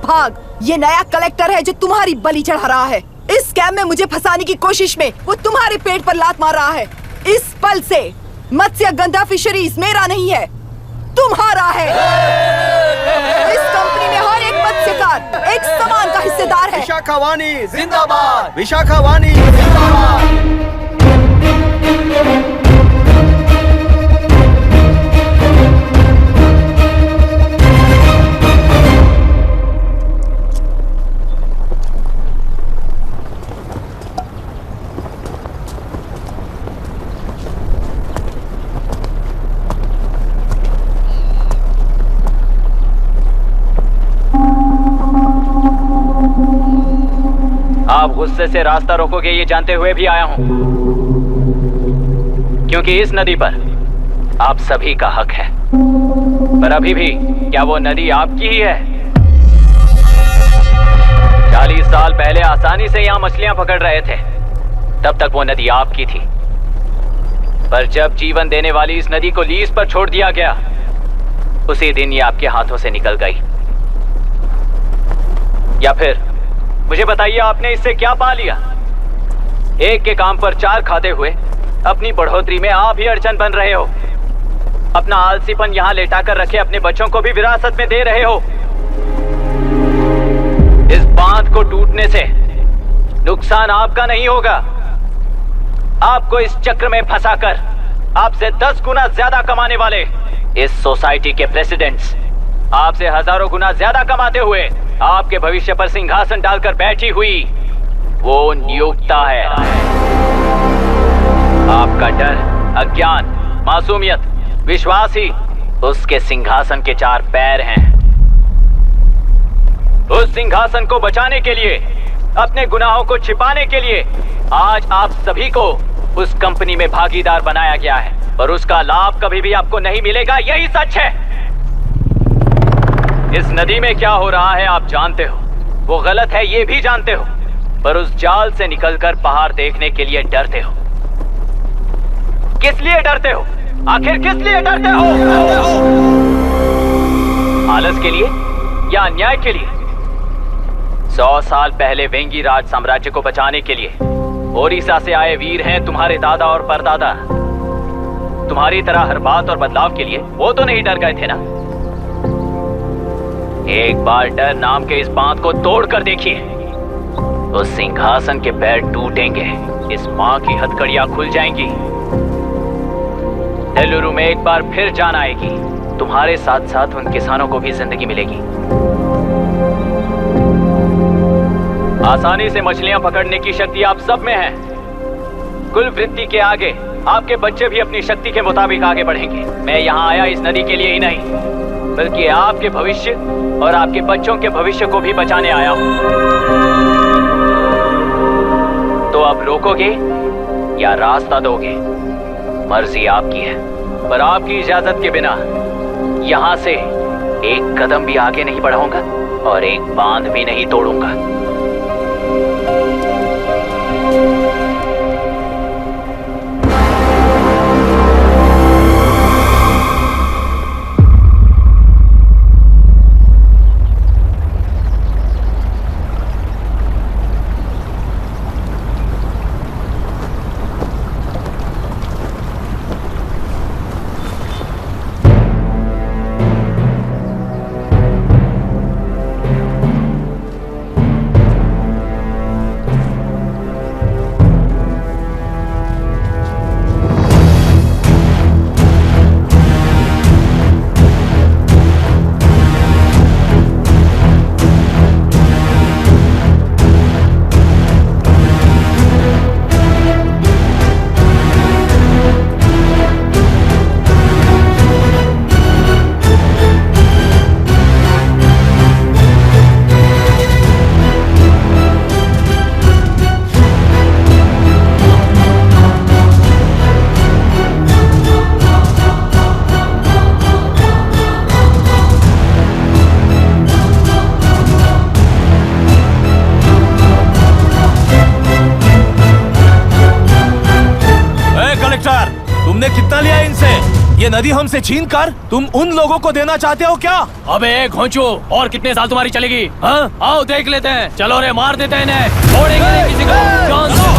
भाग। ये नया कलेक्टर है जो तुम्हारी बलि चढ़ा रहा है। इस स्कैम में मुझे फंसाने की कोशिश में वो तुम्हारे पेट पर लात मार रहा है। इस पल से मत्स्य गंधा फिशरीज मेरा नहीं है, तुम्हारा है। इस कंपनी में हर एक मत्स्यकार एक समान का हिस्सेदार है। विशाखावाणी जिंदाबाद, विशाखावाणी जिंदाबाद। आप गुस्से से रास्ता रोकोगे ये जानते हुए भी आया हूं, क्योंकि इस नदी पर आप सभी का हक है। पर अभी भी क्या वो नदी आपकी ही है? 40 साल पहले आसानी से यहां मछलियां पकड़ रहे थे, तब तक वो नदी आपकी थी। पर जब जीवन देने वाली इस नदी को लीज पर छोड़ दिया गया, उसी दिन ये आपके हाथों से निकल गई। या फिर मुझे बताइए, आपने इससे क्या पा लिया? एक के काम पर चार खाते हुए अपनी बढ़ोतरी में आप ही अड़चन बन रहे हो। अपना आलसीपन यहां लेटाकर रखे अपने बच्चों को भी विरासत में दे रहे हो। इस बांध को टूटने से नुकसान आपका नहीं होगा। आपको इस चक्र में फंसाकर आपसे 10 गुना ज्यादा कमाने वाले इस सोसाइटी के प्रेसिडेंट्स आपसे हजारों गुना ज्यादा कमाते हुए आपके भविष्य पर सिंहासन डालकर बैठी हुई वो नियोक्ता है। आपका डर, अज्ञान, मासूमियत, विश्वास ही उसके सिंहासन के 4 पैर हैं। उस सिंहासन को बचाने के लिए, अपने गुनाहों को छिपाने के लिए आज आप सभी को उस कंपनी में भागीदार बनाया गया है, और उसका लाभ कभी भी आपको नहीं मिलेगा। यही सच है। इस नदी में क्या हो रहा है आप जानते हो, वो गलत है ये भी जानते हो, पर उस जाल से निकलकर बाहर देखने के लिए डरते हो। किस लिए डरते हो? आखिर किस लिए डरते हो? आलस के लिए या अन्याय के लिए? 100 साल पहले वेंगी राज साम्राज्य को बचाने के लिए ओडिशा से आए वीर हैं तुम्हारे दादा और परदादा। तुम्हारी तरह हर बात और बदलाव के लिए वो तो नहीं डर गए थे ना। एक बार डर नाम के इस बांध को तोड़ कर देखिए, उस सिंहासन के पैर टूटेंगे, इस मां की हथकड़ियां खुल जाएंगी। नेल्लूरू में एक बार फिर जान आएगी। तुम्हारे साथ साथ उन किसानों को भी जिंदगी मिलेगी। आसानी से मछलियां पकड़ने की शक्ति आप सब में है। कुल वृत्ति के आगे आपके बच्चे भी अपनी शक्ति के मुताबिक आगे बढ़ेंगे। मैं यहाँ आया इस नदी के लिए ही नहीं, बल्कि आपके भविष्य और आपके बच्चों के भविष्य को भी बचाने आया हूं। तो अब रोकोगे या रास्ता दोगे, मर्जी आपकी है, पर आपकी इजाजत के बिना यहां से एक कदम भी आगे नहीं बढ़ाऊंगा और एक बांध भी नहीं तोड़ूंगा। तुमने कितना लिया इनसे? ये नदी हमसे छीन कर तुम उन लोगों को देना चाहते हो क्या? अबे घोंचू, और कितने साल तुम्हारी चलेगी? हाँ, आओ देख लेते हैं। चलो रे, मार देते हैं इन्हें, छोड़ेंगे नहीं किसी को। जान दो।